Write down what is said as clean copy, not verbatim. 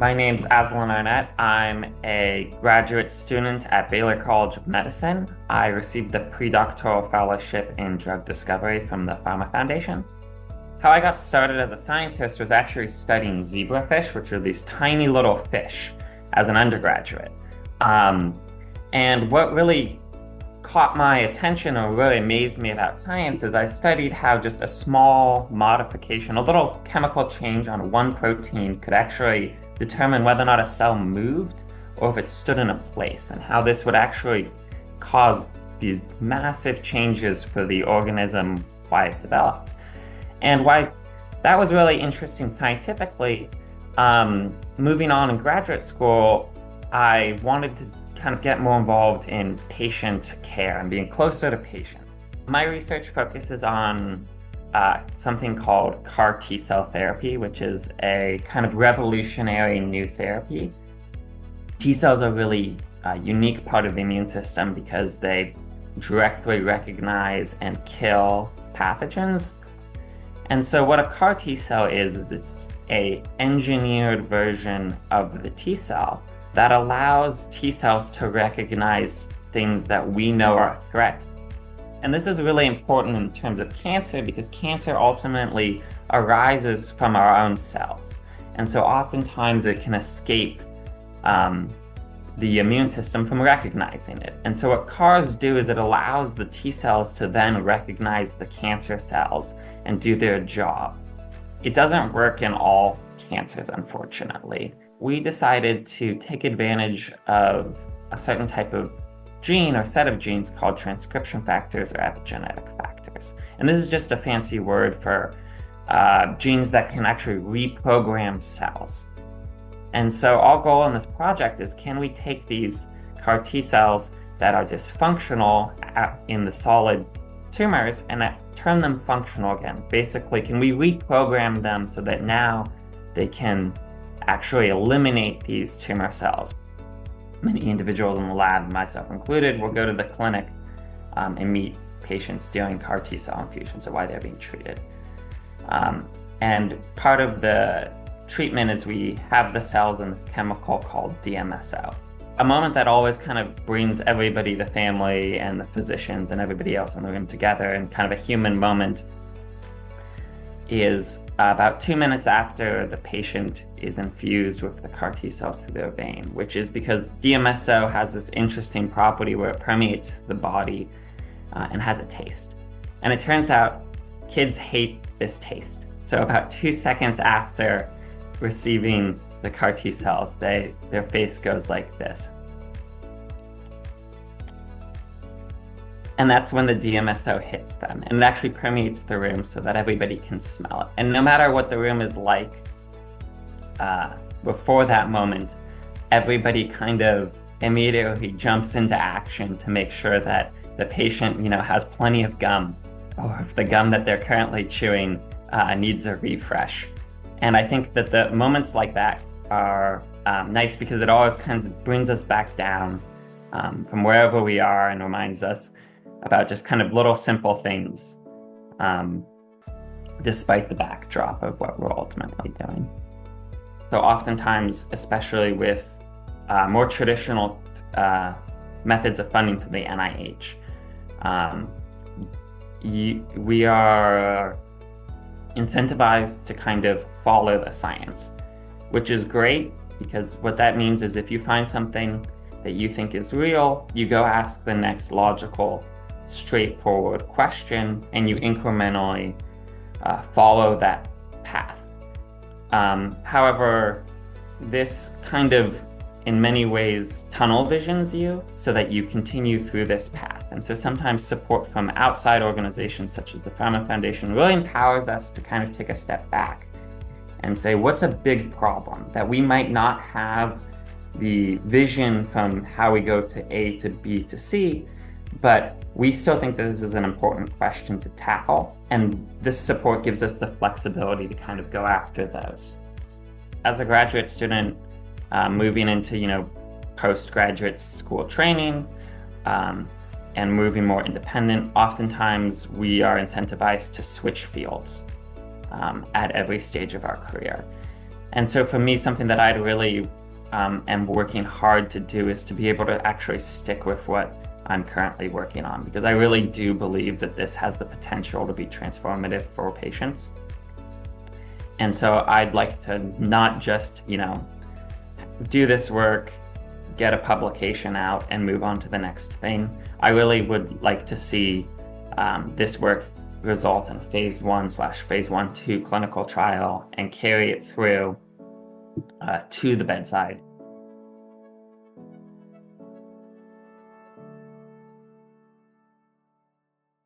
My name's Azlann Arnett. I'm a graduate student at Baylor College of Medicine. I received the Predoctoral Fellowship in Drug Discovery from the PhRMA Foundation. How I got started as a scientist was actually studying zebrafish, which are these tiny little fish, as an undergraduate. And what really caught my attention or really amazed me about science is I studied how just a small modification, a little chemical change on one protein could actually determine whether or not a cell moved or if it stood in a place, and how this would actually cause these massive changes for the organism why it developed. And why that was really interesting scientifically, moving on in graduate school, I wanted to kind of get more involved in patient care and being closer to patients. My research focuses on something called CAR T-cell therapy, which is a kind of revolutionary new therapy. T-cells are really a unique part of the immune system because they directly recognize and kill pathogens. And so what a CAR T-cell is it's an engineered version of the T-cell that allows T-cells to recognize things that we know are threats. And this is really important in terms of cancer because cancer ultimately arises from our own cells. And so oftentimes it can escape the immune system from recognizing it. And so what CARs do is it allows the T-cells to then recognize the cancer cells and do their job. It doesn't work in all cancers, unfortunately. We decided to take advantage of a certain type of gene or set of genes called transcription factors or epigenetic factors. And this is just a fancy word for genes that can actually reprogram cells. And so our goal in this project is, can we take these CAR T cells that are dysfunctional in the solid tumors and turn them functional again? Basically, can we reprogram them so that now they can actually eliminate these tumor cells? Many individuals in the lab, myself included, will go to the clinic and meet patients during CAR T-cell infusions or why they're being treated. And part of the treatment is we have the cells in this chemical called DMSO. A moment that always kind of brings everybody, the family and the physicians and everybody else in the room together, and kind of a human moment, is about 2 minutes after the patient is infused with the CAR T cells through their vein, which is because DMSO has this interesting property where it permeates the body and has a taste. And it turns out kids hate this taste. So about 2 seconds after receiving the CAR T cells, their face goes like this. And that's when the DMSO hits them, and it actually permeates the room so that everybody can smell it. And no matter what the room is like before that moment, everybody kind of immediately jumps into action to make sure that the patient, has plenty of gum, or if the gum that they're currently chewing needs a refresh. And I think that the moments like that are nice because it always kind of brings us back down from wherever we are and reminds us about just kind of little simple things, despite the backdrop of what we're ultimately doing. So oftentimes, especially with more traditional methods of funding from the NIH, we are incentivized to kind of follow the science, which is great because what that means is if you find something that you think is real, you go ask the next logical, straightforward question, and you incrementally follow that path. However, this kind of, in many ways, tunnel visions you so that you continue through this path. And so sometimes support from outside organizations such as the PhRMA Foundation really empowers us to kind of take a step back and say, what's a big problem that we might not have the vision from how we go to A to B to C, but we still think that this is an important question to tackle, and this support gives us the flexibility to kind of go after those. As a graduate student, moving into postgraduate school training and moving more independent, oftentimes we are incentivized to switch fields at every stage of our career. And so for me, something that I'd really am working hard to do is to be able to actually stick with what I'm currently working on, because I really do believe that this has the potential to be transformative for patients. And so I'd like to not just, do this work, get a publication out, and move on to the next thing. I really would like to see this work result in phase 1/phase 1/2 clinical trial and carry it through to the bedside